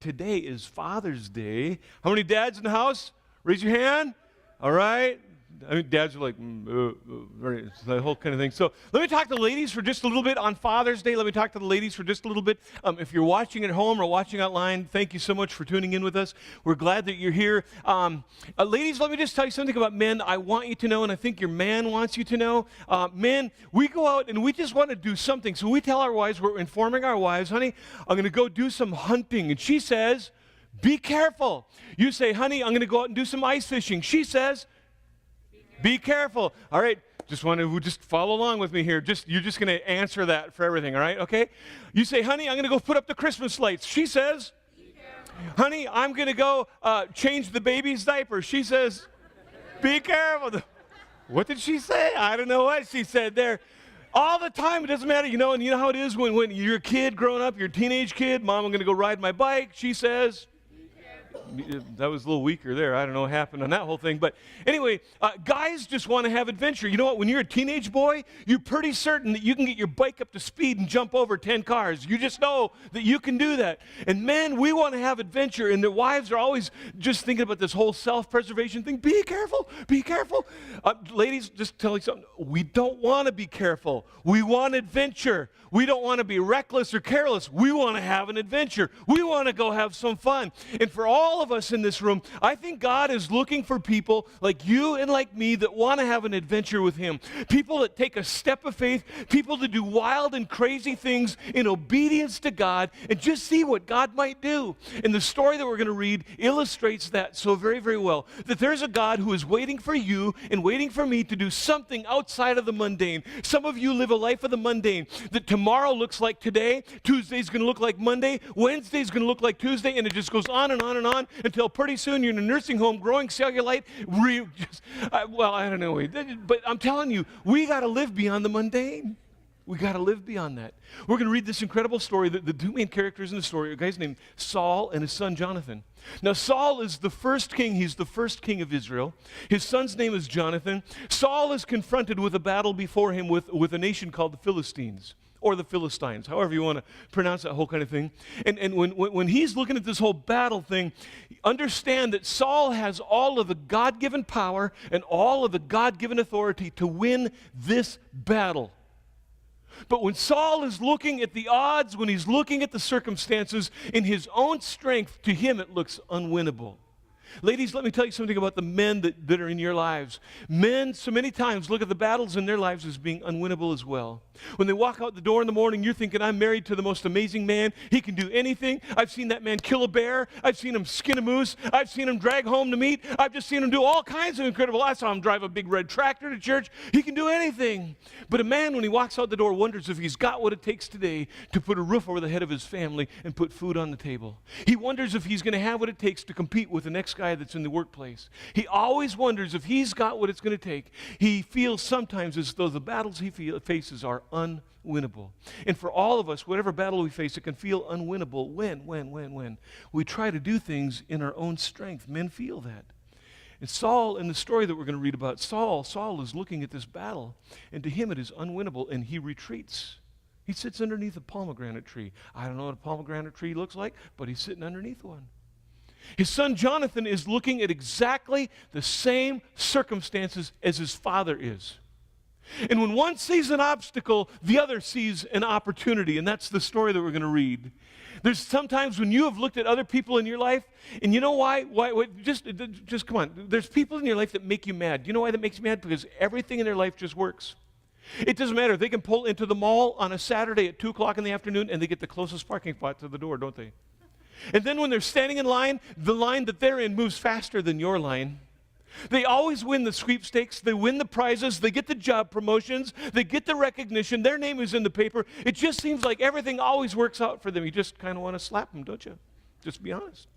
today is Father's Day. How many dads in the house? Raise your hand. All right. I mean, dads are like, it's the whole kind of thing. So let me talk to the ladies for just a little bit on Father's Day. Let me talk to the ladies for just a little bit. If you're watching at home or watching online, thank you so much for tuning in with us. We're glad that you're here. Ladies, let me just tell you something about men I want you to know, and I think your man wants you to know. Men, we go out and we just want to do something. So we tell our wives, we're informing our wives, honey, I'm going to go do some hunting. And she says, be careful. You say, honey, I'm going to go out and do some ice fishing. She says, be careful. All right, just follow along with me here. You're just going to answer that for everything, all right? Okay? You say, honey, I'm going to go put up the Christmas lights. She says, be careful. Honey, I'm going to go change the baby's diaper. She says, be careful. What did she say? I don't know what she said there. All the time, it doesn't matter, you know, and you know how it is when you're a kid growing up, you're a teenage kid, Mom, I'm going to go ride my bike. She says, that was a little weaker there. I don't know what happened on that whole thing. But anyway, guys just want to have adventure. You know what? When you're a teenage boy, you're pretty certain that you can get your bike up to speed and jump over 10 cars. You just know that you can do that. And men, we want to have adventure. And their wives are always just thinking about this whole self-preservation thing. Be careful. Be careful. Ladies, just tell you something. We don't want to be careful. We want adventure. We don't want to be reckless or careless. We want to have an adventure. We want to go have some fun. And for all of us in this room, I think God is looking for people like you and like me that want to have an adventure with Him. People that take a step of faith, people that do wild and crazy things in obedience to God and just see what God might do. And the story that we're going to read illustrates that so very, very well. That there's a God who is waiting for you and waiting for me to do something outside of the mundane. Some of you live a life of the mundane, that tomorrow looks like today, Tuesday's going to look like Monday, Wednesday's going to look like Tuesday, and it just goes on and on and on until pretty soon you're in a nursing home growing cellulite. I don't know. But I'm telling you, we got to live beyond the mundane. We got to live beyond that. We're going to read this incredible story. The two main characters in the story are a guy's named Saul and his son Jonathan. Now, Saul is the first king. He's the first king of Israel. His son's name is Jonathan. Saul is confronted with a battle before him with a nation called the Philistines, or the Philistines, however you want to pronounce that whole kind of thing. And when he's looking at this whole battle thing, understand that Saul has all of the God-given power and all of the God-given authority to win this battle. But when Saul is looking at the odds, when he's looking at the circumstances, in his own strength, to him it looks unwinnable. Ladies, let me tell you something about the men that are in your lives. Men, so many times, look at the battles in their lives as being unwinnable as well. When they walk out the door in the morning, you're thinking, I'm married to the most amazing man. He can do anything. I've seen that man kill a bear. I've seen him skin a moose. I've seen him drag home the meat. I've just seen him do all kinds of incredible. I saw him drive a big red tractor to church. He can do anything. But a man, when he walks out the door, wonders if he's got what it takes today to put a roof over the head of his family and put food on the table. He wonders if he's going to have what it takes to compete with the next guy that's in the workplace. He always wonders if he's got what it's going to take. He feels sometimes as though the battles he faces are unwinnable. And for all of us, whatever battle we face, it can feel unwinnable when we try to do things in our own strength. Men feel that. And Saul, in the story that we're going to read about, Saul is looking at this battle, and to him it is unwinnable, and he retreats. He sits underneath a pomegranate tree. I don't know what a pomegranate tree looks like, but he's sitting underneath one. His son Jonathan is looking at exactly the same circumstances as his father is. And when one sees an obstacle, the other sees an opportunity, and that's the story that we're going to read. There's sometimes when you have looked at other people in your life, and you know why just come on. There's people in your life that make you mad. You know why that makes you mad? Because everything in their life just works. It doesn't matter. They can pull into the mall on a Saturday at 2 o'clock in the afternoon, and they get the closest parking spot to the door, don't they? And then when they're standing in line, the line that they're in moves faster than your line. They always win the sweepstakes. They win the prizes. They get the job promotions. They get the recognition. Their name is in the paper. It just seems like everything always works out for them. You just kind of want to slap them, don't you? Just be honest.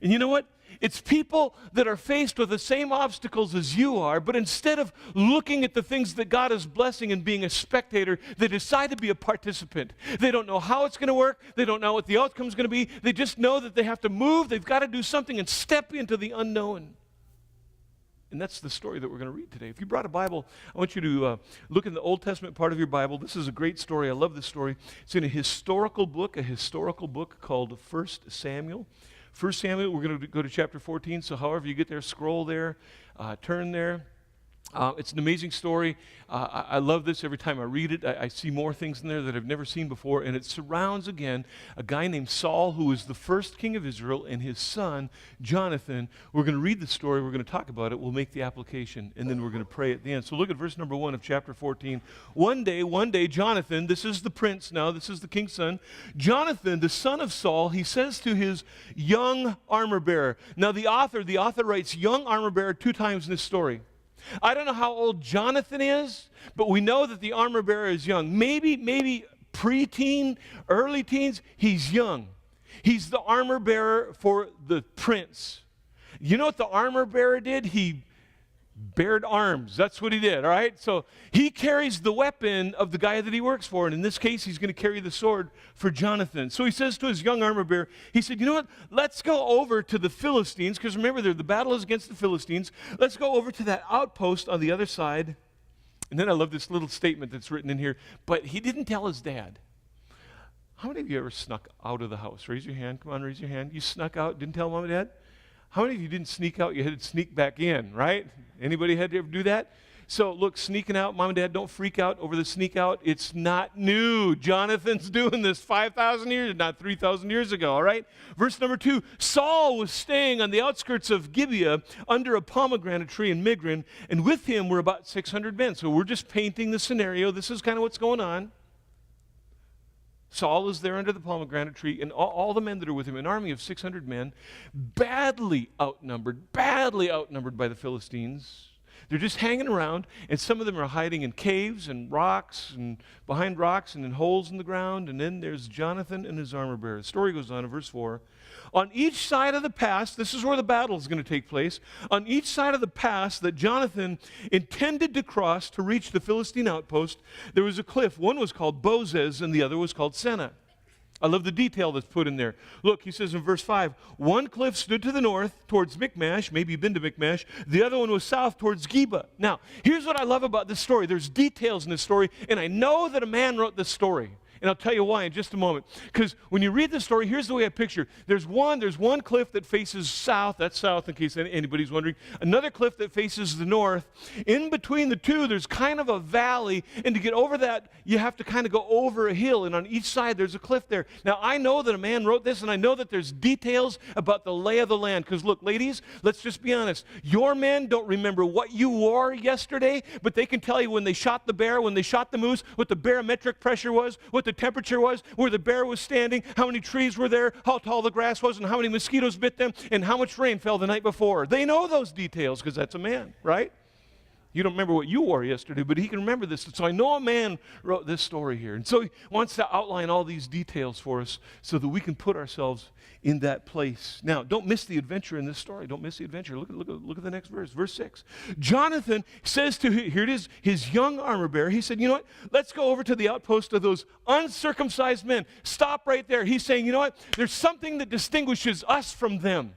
And you know what? It's people that are faced with the same obstacles as you are, but instead of looking at the things that God is blessing and being a spectator, they decide to be a participant. They don't know how it's going to work. They don't know what the outcome is going to be. They just know that they have to move. They've got to do something and step into the unknown. And that's the story that we're going to read today. If you brought a Bible, I want you to look in the Old Testament part of your Bible. This is a great story. I love this story. It's in a historical book called 1 Samuel. 1 Samuel, we're going to go to chapter 14, so however you get there, scroll there, turn there. It's an amazing story. I love this. Every time I read it, I see more things in there that I've never seen before. And it surrounds, again, a guy named Saul, who was the first king of Israel, and his son, Jonathan. We're going to read the story. We're going to talk about it. We'll make the application, and then we're going to pray at the end. So look at verse number 1 of chapter 14. One day, Jonathan, this is the prince now, this is the king's son. Jonathan, the son of Saul, he says to his young armor bearer. Now the author writes young armor bearer 2 times in this story. I don't know how old Jonathan is, but we know that the armor bearer is young. Maybe preteen, early teens. He's young. He's the armor bearer for the prince. You know what the armor bearer did? He bared arms. That's what he did, all right? So he carries the weapon of the guy that he works for, and in this case, he's going to carry the sword for Jonathan. So he says to his young armor bearer, he said, you know what? Let's go over to the Philistines, because remember, the battle is against the Philistines. Let's go over to that outpost on the other side. And then I love this little statement that's written in here, but he didn't tell his dad. How many of you ever snuck out of the house? Raise your hand. Come on, raise your hand. You snuck out, didn't tell mom and dad? How many of you didn't sneak out? You had to sneak back in, right? Anybody had to ever do that? So look, sneaking out, mom and dad, don't freak out over the sneak out. It's not new. Jonathan's doing this 5,000 years, not 3,000 years ago, all right? Verse number 2, Saul was staying on the outskirts of Gibeah under a pomegranate tree in Migron, and with him were about 600 men. So we're just painting the scenario. This is kind of what's going on. Saul is there under the pomegranate tree, and all the men that are with him, an army of 600 men, badly outnumbered by the Philistines. They're just hanging around, and some of them are hiding in caves and rocks and behind rocks and in holes in the ground. And then there's Jonathan and his armor bearer. The story goes on in verse 4. On each side of the pass, this is where the battle is going to take place. On each side of the pass that Jonathan intended to cross to reach the Philistine outpost, there was a cliff. One was called Bozez, and the other was called Seneh. I love the detail that's put in there. Look, he says in verse 5, one cliff stood to the north towards Michmash. Maybe you've been to Michmash. The other one was south towards Geba. Now, here's what I love about this story. There's details in this story, and I know that a man wrote this story. And I'll tell you why in just a moment. Because when you read the story, here's the way I picture. There's one cliff that faces south. That's south in case anybody's wondering. Another cliff that faces the north. In between the two, there's kind of a valley. And to get over that, you have to kind of go over a hill. And on each side, there's a cliff there. Now, I know that a man wrote this, and I know that there's details about the lay of the land. Because look, ladies, let's just be honest. Your men don't remember what you wore yesterday, but they can tell you when they shot the bear, when they shot the moose, what the barometric pressure was, what the temperature was, where the bear was standing, how many trees were there, how tall the grass was, and how many mosquitoes bit them, and how much rain fell the night before. They know those details because that's a man, right? You don't remember what you wore yesterday, but he can remember this. So I know a man wrote this story here. And so he wants to outline all these details for us so that we can put ourselves in that place. Now, don't miss the adventure in this story. Don't miss the adventure. Look at the next verse, verse 6. Jonathan says to, here it is, his young armor bearer, he said, you know what? Let's go over to the outpost of those uncircumcised men. Stop right there. He's saying, you know what? There's something that distinguishes us from them.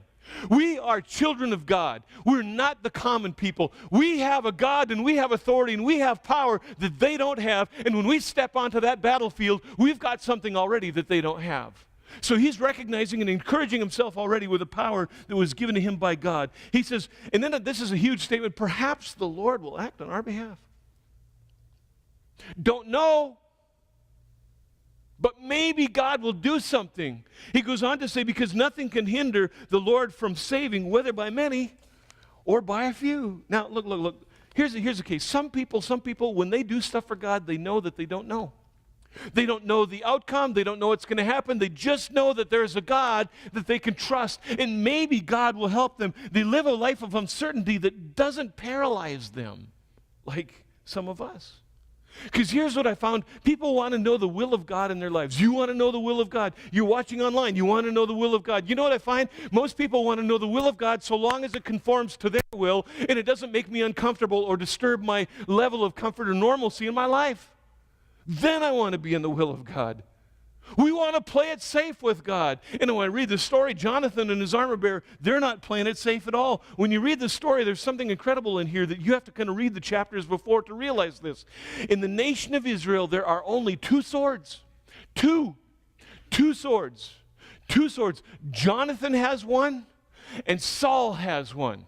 We are children of God. We're not the common people. We have a God and we have authority and we have power that they don't have. And when we step onto that battlefield, we've got something already that they don't have. So he's recognizing and encouraging himself already with a power that was given to him by God. He says, and then this is a huge statement, perhaps the Lord will act on our behalf. Don't know, but maybe God will do something. He goes on to say, because nothing can hinder the Lord from saving, whether by many or by a few. Now, look. Here's the case. Some people, when they do stuff for God, they know that they don't know. They don't know the outcome. They don't know what's going to happen. They just know that there's a God that they can trust, and maybe God will help them. They live a life of uncertainty that doesn't paralyze them like some of us. Because here's what I found. People want to know the will of God in their lives. You want to know the will of God. You're watching online. You want to know the will of God. You know what I find? Most people want to know the will of God so long as it conforms to their will and it doesn't make me uncomfortable or disturb my level of comfort or normalcy in my life. Then I want to be in the will of God. We want to play it safe with God. And when I read the story, Jonathan and his armor bearer, they're not playing it safe at all. When you read the story, there's something incredible in here that you have to kind of read the chapters before to realize this. In the nation of Israel, there are only two swords. Two swords. Two swords. Jonathan has one, and Saul has one.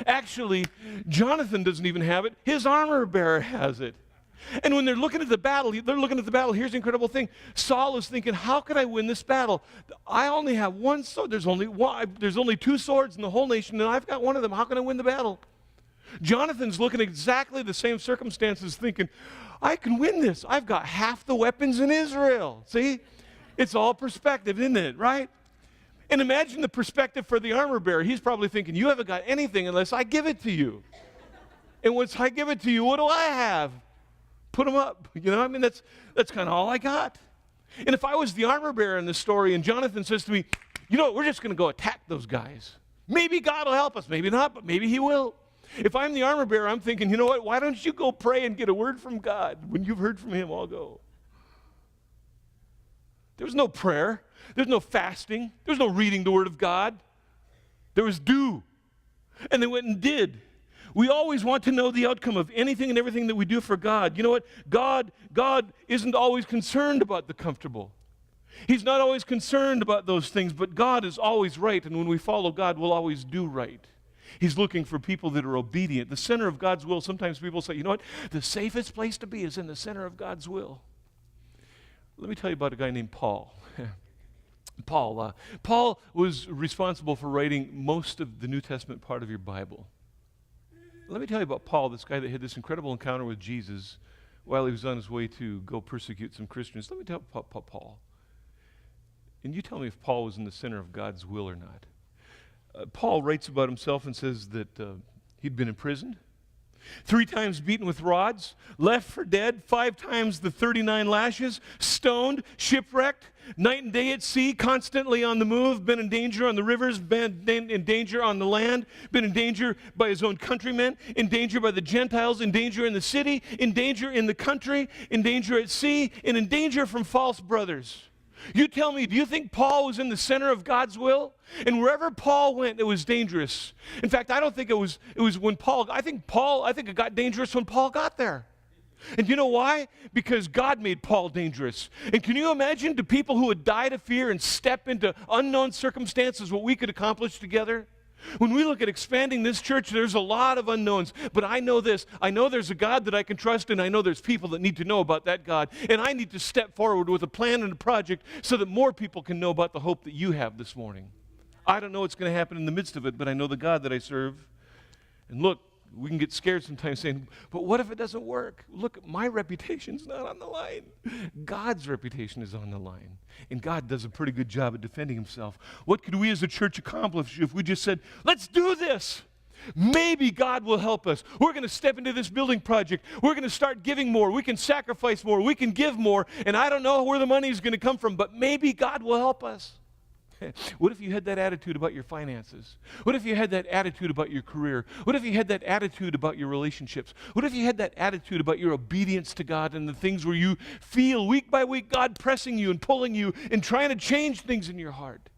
Actually, Jonathan doesn't even have it. His armor bearer has it. And when they're looking at the battle, here's the incredible thing. Saul is thinking, how could I win this battle? I only have one sword. There's only two swords in the whole nation, and I've got one of them. How can I win the battle? Jonathan's looking at exactly the same circumstances, thinking, I can win this. I've got half the weapons in Israel. See? It's all perspective, isn't it, right? And imagine the perspective for the armor bearer. He's probably thinking, you haven't got anything unless I give it to you. And once I give it to you, what do I have? Put them up. You know, I mean, that's kind of all I got. And if I was the armor bearer in this story and Jonathan says to me, you know what, we're just going to go attack those guys. Maybe God will help us. Maybe not, but maybe he will. If I'm the armor bearer, I'm thinking, you know what, why don't you go pray and get a word from God? When you've heard from him, I'll go. There was no prayer. There's no fasting. There's no reading the word of God. There was do. And they went and did. We always want to know the outcome of anything and everything that we do for God. You know what? God isn't always concerned about the comfortable. He's not always concerned about those things, but God is always right, and when we follow God, we'll always do right. He's looking for people that are obedient. The center of God's will, sometimes people say, you know what? The safest place to be is in the center of God's will. Let me tell you about a guy named Paul. Paul was responsible for writing most of the New Testament part of your Bible. Let me tell you about Paul, this guy that had this incredible encounter with Jesus while he was on his way to go persecute some Christians. Let me tell you about Paul. And you tell me if Paul was in the center of God's will or not. Paul writes about himself and says that he'd been imprisoned, 3 times beaten with rods, left for dead, 5 times the 39 lashes, stoned, shipwrecked, night and day at sea, constantly on the move, been in danger on the rivers, been in danger on the land, been in danger by his own countrymen, in danger by the Gentiles, in danger in the city, in danger in the country, in danger at sea, and in danger from false brothers. You tell me, do you think Paul was in the center of God's will? And wherever Paul went, it was dangerous. In fact, I don't think it was when Paul, I think it got dangerous when Paul got there. And you know why? Because God made Paul dangerous. And can you imagine to people who would die to fear and step into unknown circumstances what we could accomplish together? When we look at expanding this church, there's a lot of unknowns, but I know this. I know there's a God that I can trust, and I know there's people that need to know about that God, and I need to step forward with a plan and a project so that more people can know about the hope that you have this morning. I don't know what's going to happen in the midst of it, but I know the God that I serve. And look, we can get scared sometimes saying, but what if it doesn't work? Look, my reputation's not on the line. God's reputation is on the line. And God does a pretty good job at defending himself. What could we as a church accomplish if we just said, let's do this? Maybe God will help us. We're going to step into this building project. We're going to start giving more. We can sacrifice more. We can give more. And I don't know where the money is going to come from, but maybe God will help us. What if you had that attitude about your finances? What if you had that attitude about your career? What if you had that attitude about your relationships? What if you had that attitude about your obedience to God and the things where you feel week by week God pressing you and pulling you and trying to change things in your heart?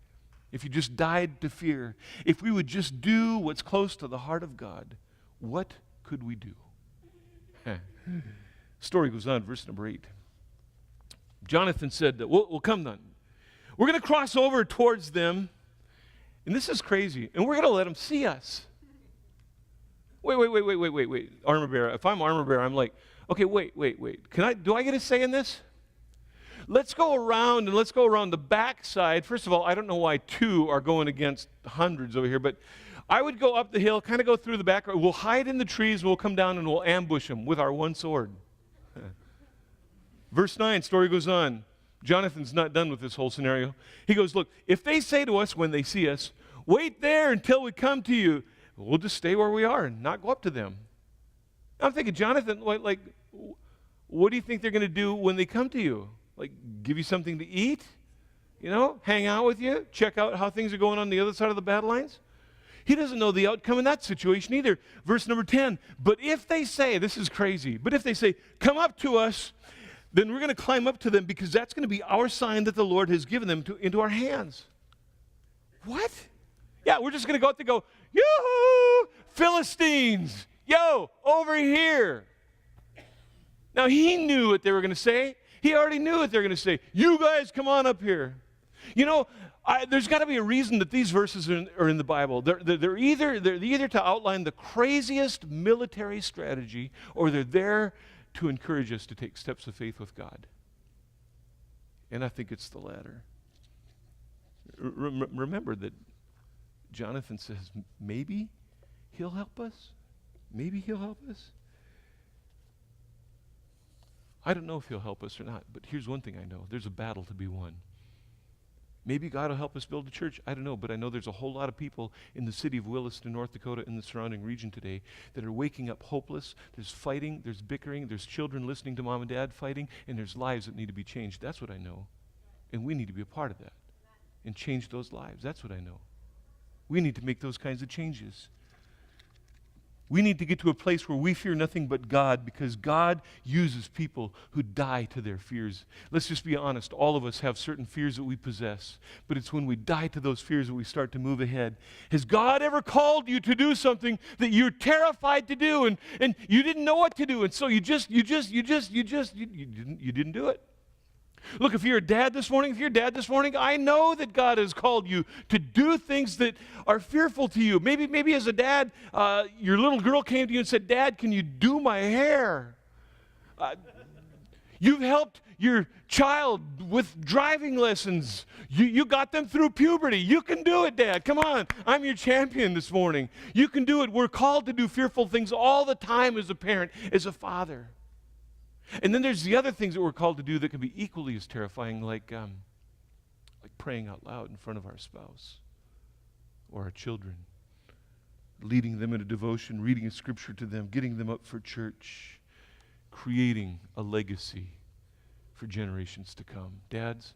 If you just died to fear, if we would just do what's close to the heart of God, what could we do? Story goes on, verse number 8. Jonathan said that, well, come then. We're going to cross over towards them, and this is crazy, and we're going to let them see us. Wait. Armor bearer. If I'm armor bearer, I'm like, okay, wait. Do I get a say in this? Let's go around the back side. First of all, I don't know why 2 are going against hundreds over here, but I would go up the hill, kind of go through the back. We'll hide in the trees, we'll come down, and we'll ambush them with our one sword. Verse 9, story goes on. Jonathan's not done with this whole scenario. He goes, look, if they say to us when they see us, wait there until we come to you, we'll just stay where we are and not go up to them. I'm thinking, Jonathan, like, what do you think they're going to do when they come to you? Like, give you something to eat? You know, hang out with you? Check out how things are going on the other side of the battle lines? He doesn't know the outcome in that situation either. Verse number 10, but if they say, this is crazy, but if they say, come up to us, then we're going to climb up to them because that's going to be our sign that the Lord has given them into our hands. What? Yeah, we're just going to go out there and go, yoo-hoo, Philistines, yo, over here. Now, he knew what they were going to say. He already knew what they were going to say. You guys, come on up here. You know, there's got to be a reason that these verses are in the Bible. They're either to outline the craziest military strategy, or they're there to encourage us to take steps of faith with God. And I think it's the latter. Remember that Jonathan says, maybe he'll help us. Maybe he'll help us. I don't know if he'll help us or not, but here's one thing I know. There's a battle to be won. Maybe God will help us build a church. I don't know, but I know there's a whole lot of people in the city of Williston, North Dakota, and the surrounding region today that are waking up hopeless. There's fighting, there's bickering, there's children listening to mom and dad fighting, and there's lives that need to be changed. That's what I know. And we need to be a part of that and change those lives. That's what I know. We need to make those kinds of changes. We need to get to a place where we fear nothing but God, because God uses people who die to their fears. Let's just be honest. All of us have certain fears that we possess, but it's when we die to those fears that we start to move ahead. Has God ever called you to do something that you're terrified to do, and you didn't know what to do, and so you didn't do it? Look, if you're a dad this morning, I know that God has called you to do things that are fearful to you. Maybe as a dad, your little girl came to you and said, Dad, can you do my hair? You've helped your child with driving lessons. You got them through puberty. You can do it, Dad. Come on. I'm your champion this morning. You can do it. We're called to do fearful things all the time as a parent, as a father. And then there's the other things that we're called to do that can be equally as terrifying, like praying out loud in front of our spouse or our children, leading them in a devotion, reading a scripture to them, getting them up for church, creating a legacy for generations to come. Dads,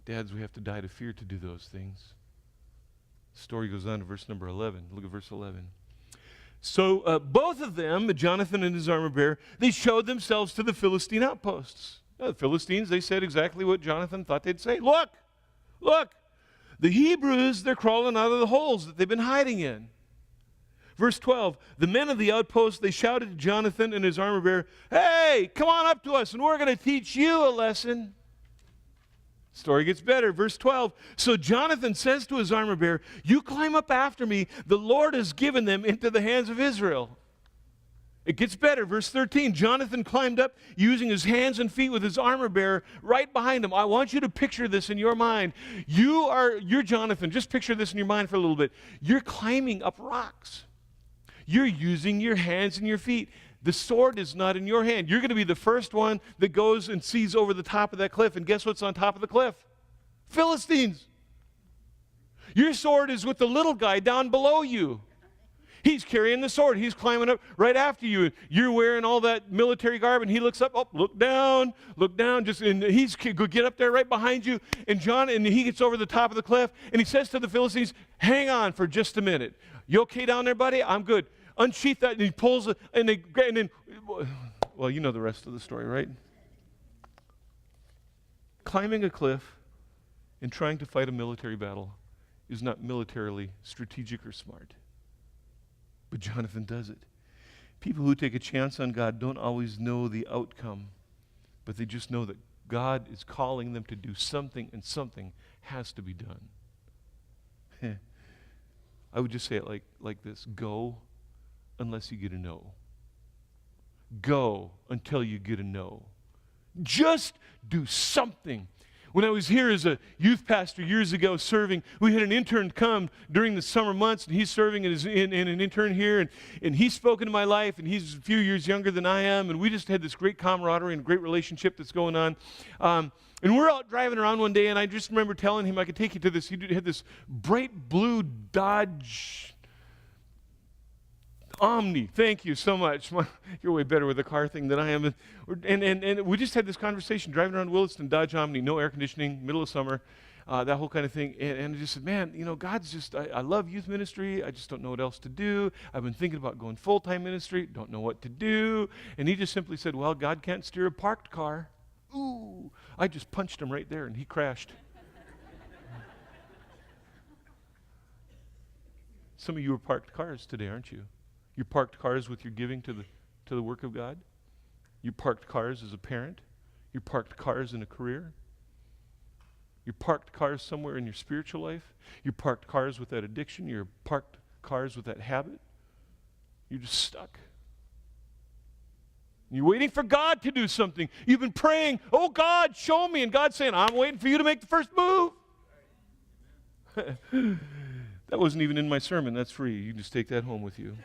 we have to die to fear to do those things. The story goes on to verse number 11. Look at verse 11. So both of them, Jonathan and his armor bearer, they showed themselves to the Philistine outposts. Now, the Philistines, they said exactly what Jonathan thought they'd say. Look, the Hebrews, they're crawling out of the holes that they've been hiding in. Verse 12, the men of the outpost, they shouted to Jonathan and his armor bearer, hey, come on up to us and we're going to teach you a lesson. Story gets better. Verse 12. So Jonathan says to his armor bearer, you climb up after me. The Lord has given them into the hands of Israel. It gets better. Verse 13. Jonathan climbed up using his hands and feet with his armor bearer right behind him. I want you to picture this in your mind. You're Jonathan. Just picture this in your mind for a little bit. You're climbing up rocks. You're using your hands and your feet. The sword is not in your hand. You're going to be the first one that goes and sees over the top of that cliff. And guess what's on top of the cliff? Philistines. Your sword is with the little guy down below you. He's carrying the sword. He's climbing up right after you. You're wearing all that military garb, and he looks up. Oh, look down. And he's going get up there right behind you. And he gets over the top of the cliff, and he says to the Philistines, hang on for just a minute. You okay down there, buddy? I'm good. Unsheath that, and he pulls it, and then, well, you know the rest of the story, right? Climbing a cliff and trying to fight a military battle is not militarily strategic or smart. But Jonathan does it. People who take a chance on God don't always know the outcome, but they just know that God is calling them to do something, and something has to be done. I would just say it like this. Go unless you get a no. Go until you get a no. Just do something. When I was here as a youth pastor years ago serving, we had an intern come during the summer months, and he's serving in an intern here, and he's spoken to my life, and he's a few years younger than I am, and we just had this great camaraderie and great relationship that's going on. And we're out driving around one day, and I just remember telling him I could take you to this. He had this bright blue Dodge Omni. Thank you so much. You're way better with the car thing than I am. And we just had this conversation driving around Williston, Dodge Omni, no air conditioning, middle of summer. that whole kind of thing. And I just said, man, God's just, I love youth ministry. I just don't know what else to do. I've been thinking about going full-time ministry. Don't know what to do. And he just simply said, well, God can't steer a parked car. Ooh, I just punched him right there and he crashed. Some of you are parked cars today, aren't you? You're parked cars with your giving to the work of God. You parked cars as a parent. You're parked cars in a career. You're parked cars somewhere in your spiritual life. You're parked cars with that addiction. You're parked cars with that habit. You're just stuck. You're waiting for God to do something. You've been praying, oh God, show me. And God's saying, I'm waiting for you to make the first move. That wasn't even in my sermon. That's free. You can just take that home with you.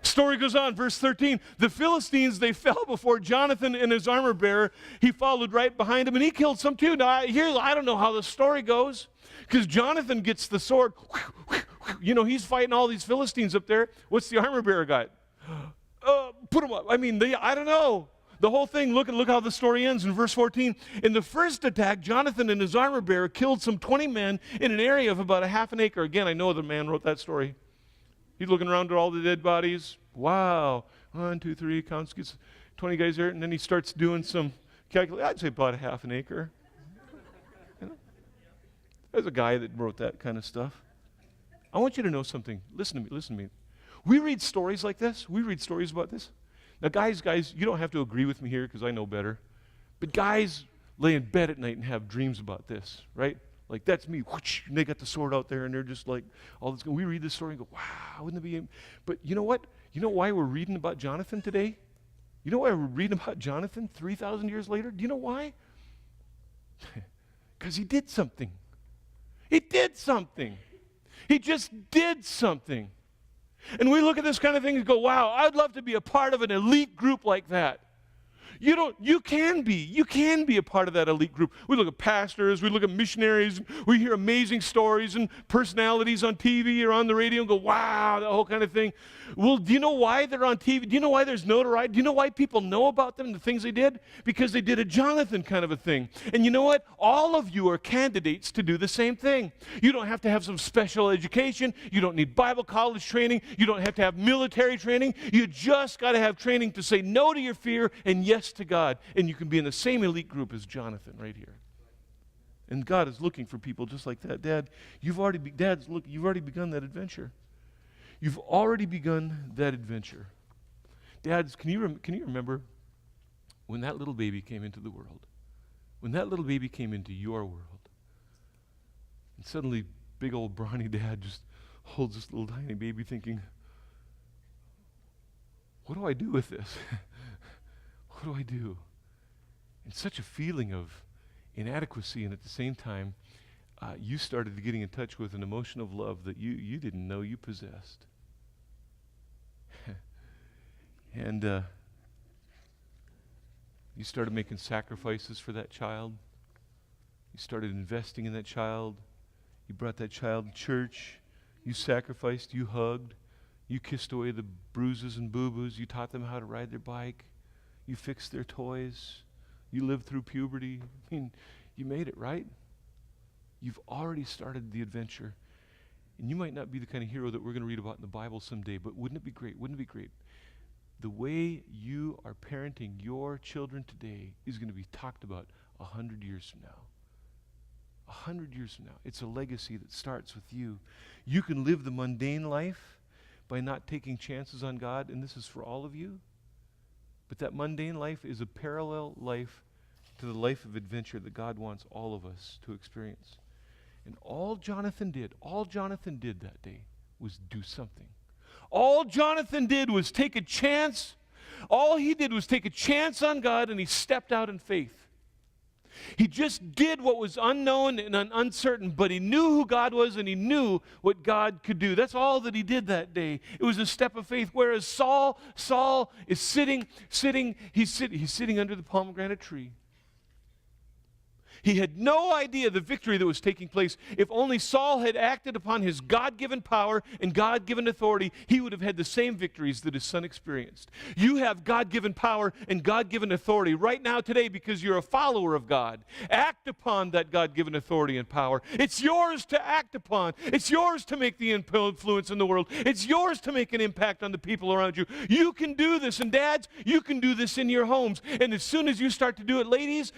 Story goes on, verse 13. The Philistines, they fell before Jonathan and his armor bearer. He followed right behind him, and he killed some too. Now, I don't know how the story goes, because Jonathan gets the sword. He's fighting all these Philistines up there. What's the armor bearer got? Put him up. I don't know. The whole thing, look how the story ends in verse 14. In the first attack, Jonathan and his armor bearer killed some 20 men in an area of about a half an acre. Again, I know the man wrote that story. He's looking around at all the dead bodies. Wow. 1, 2, 3, counts, gets 20 guys there, and then he starts doing some calculation. I'd say about a half an acre. There's a guy that wrote that kind of stuff. I want you to know something. Listen to me. We read stories like this. We read stories about this. Now, guys, you don't have to agree with me here because I know better. But guys lay in bed at night and have dreams about this, right? Like, that's me. Whoosh, and they got the sword out there, and they're just like, all this. We read this story and go, wow, wouldn't it be? But you know what? You know why we're reading about Jonathan today? You know why we're reading about Jonathan 3,000 years later? Do you know why? Because he did something. He did something. He just did something. And we look at this kind of thing and go, wow, I'd love to be a part of an elite group like that. You can be a part of that elite group. We look at pastors, we look at missionaries, we hear amazing stories and personalities on TV or on the radio and go, wow, that whole kind of thing. Well, do you know why they're on TV? Do you know why there's notoriety? Do you know why people know about them, the things they did? Because they did a Jonathan kind of a thing. And you know what? All of you are candidates to do the same thing. You don't have to have some special education. You don't need Bible college training. You don't have to have military training. You just got to have training to say no to your fear and yes to God, and you can be in the same elite group as Jonathan right here. And God is looking for people just like that. Dad, you've already begun that adventure. You've already begun that adventure. Dads, can you remember when that little baby came into the world? When that little baby came into your world, and suddenly big old brawny dad just holds this little tiny baby thinking, what do I do with this? What do I do? And such a feeling of inadequacy, and at the same time, you started getting in touch with an emotion of love that you didn't know you possessed. And you started making sacrifices for that child. You started investing in that child. You brought that child to church. You sacrificed, you hugged. You kissed away the bruises and boo-boos. You taught them how to ride their bike. You fixed their toys. You lived through puberty. You made it, right? You've already started the adventure. And you might not be the kind of hero that we're going to read about in the Bible someday, but wouldn't it be great? Wouldn't it be great? The way you are parenting your children today is going to be talked about 100 years from now. 100 years from now. It's a legacy that starts with you. You can live the mundane life by not taking chances on God, and this is for all of you. But that mundane life is a parallel life to the life of adventure that God wants all of us to experience. And all Jonathan did that day was do something. All Jonathan did was take a chance. All he did was take a chance on God, and he stepped out in faith. He just did what was unknown and uncertain, but he knew who God was and he knew what God could do. That's all that he did that day. It was a step of faith. Whereas Saul is sitting under the pomegranate tree. He had no idea the victory that was taking place. If only Saul had acted upon his God-given power and God-given authority, he would have had the same victories that his son experienced. You have God-given power and God-given authority right now today because you're a follower of God. Act upon that God-given authority and power. It's yours to act upon. It's yours to make the influence in the world. It's yours to make an impact on the people around you. You can do this. And dads, you can do this in your homes. And as soon as you start to do it, ladies,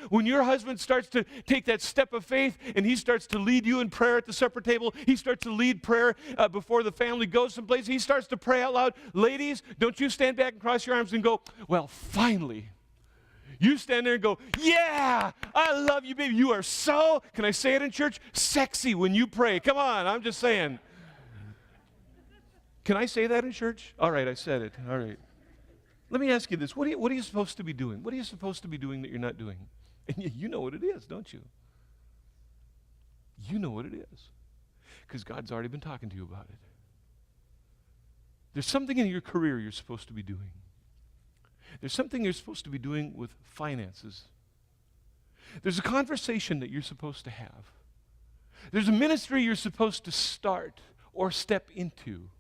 when your husband starts to take that step of faith and he starts to lead you in prayer at the supper table, he starts to lead prayer before the family goes someplace, he starts to pray out loud. Ladies, don't you stand back and cross your arms and go, well, finally. You stand there and go, yeah, I love you, baby. You are so, can I say it in church? Sexy when you pray. Come on, I'm just saying. Can I say that in church? All right, I said it. All right. Let me ask you this. What are you supposed to be doing? What are you supposed to be doing that you're not doing? And you know what it is, don't you? You know what it is. Because God's already been talking to you about it. There's something in your career you're supposed to be doing. There's something you're supposed to be doing with finances. There's a conversation that you're supposed to have. There's a ministry you're supposed to start or step into.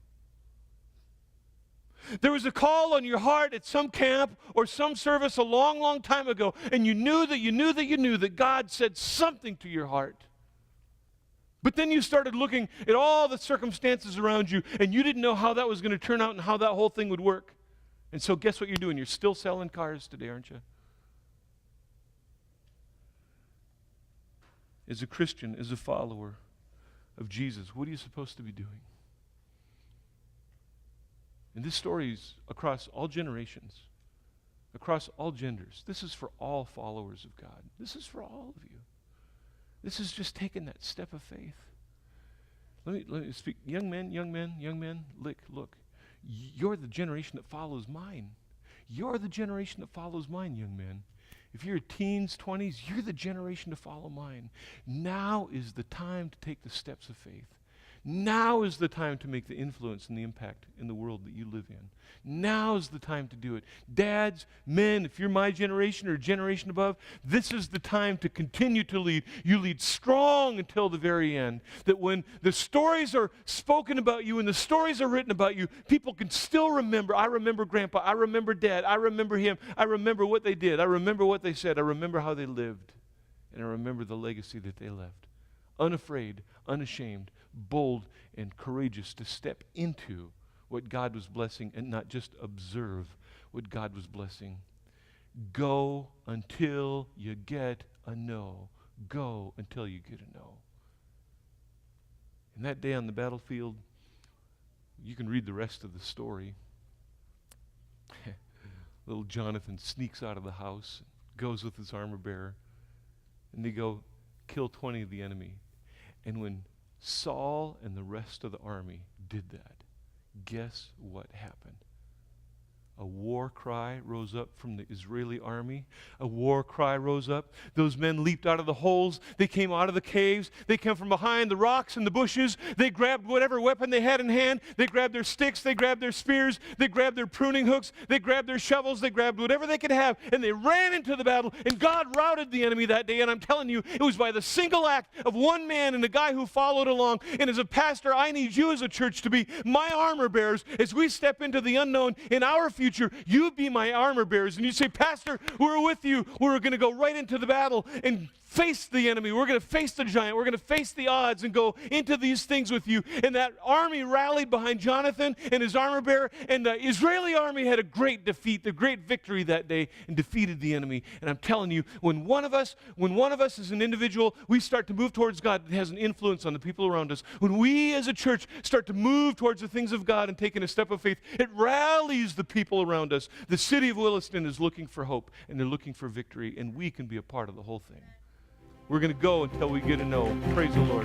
There was a call on your heart at some camp or some service a long, long time ago, and you knew that God said something to your heart. But then you started looking at all the circumstances around you, and you didn't know how that was going to turn out and how that whole thing would work. And so guess what you're doing? You're still selling cars today, aren't you? As a Christian, as a follower of Jesus, what are you supposed to be doing? And this story is across all generations, across all genders. This is for all followers of God. This is for all of you. This is just taking that step of faith. Let me speak. Young men, look. You're the generation that follows mine. You're the generation that follows mine, young men. If you're teens, 20s, you're the generation to follow mine. Now is the time to take the steps of faith. Now is the time to make the influence and the impact in the world that you live in. Now is the time to do it. Dads, men, if you're my generation or a generation above, this is the time to continue to lead. You lead strong until the very end. That when the stories are spoken about you and the stories are written about you, people can still remember. I remember Grandpa. I remember Dad. I remember him. I remember what they did. I remember what they said. I remember how they lived. And I remember the legacy that they left. Unafraid, unashamed, bold, and courageous to step into what God was blessing and not just observe what God was blessing. Go until you get a no. Go until you get a no. And that day on the battlefield, you can read the rest of the story. Little Jonathan sneaks out of the house, goes with his armor bearer, and they go kill 20 of the enemy. And when Saul and the rest of the army did that, guess what happened? A war cry rose up from the Israeli army. A war cry rose up. Those men leaped out of the holes. They came out of the caves. They came from behind the rocks and the bushes. They grabbed whatever weapon they had in hand. They grabbed their sticks. They grabbed their spears. They grabbed their pruning hooks. They grabbed their shovels. They grabbed whatever they could have, and they ran into the battle. And God routed the enemy that day. And I'm telling you, it was by the single act of one man and a guy who followed along. And as a pastor, I need you as a church to be my armor bearers as we step into the unknown in our future. You be my armor bearers. And you say, Pastor, we're with you. We're going to go right into the battle and face the enemy. We're going to face the giant. We're going to face the odds and go into these things with you. And that army rallied behind Jonathan and his armor bearer. And the Israeli army had a great defeat, the great victory that day, and defeated the enemy. And I'm telling you, when one of us as an individual, we start to move towards God, it has an influence on the people around us. When we as a church start to move towards the things of God and taking a step of faith, it rallies the people around us. The city of Williston is looking for hope, and they're looking for victory, and we can be a part of the whole thing. We're going to go until we get a no. Praise the Lord.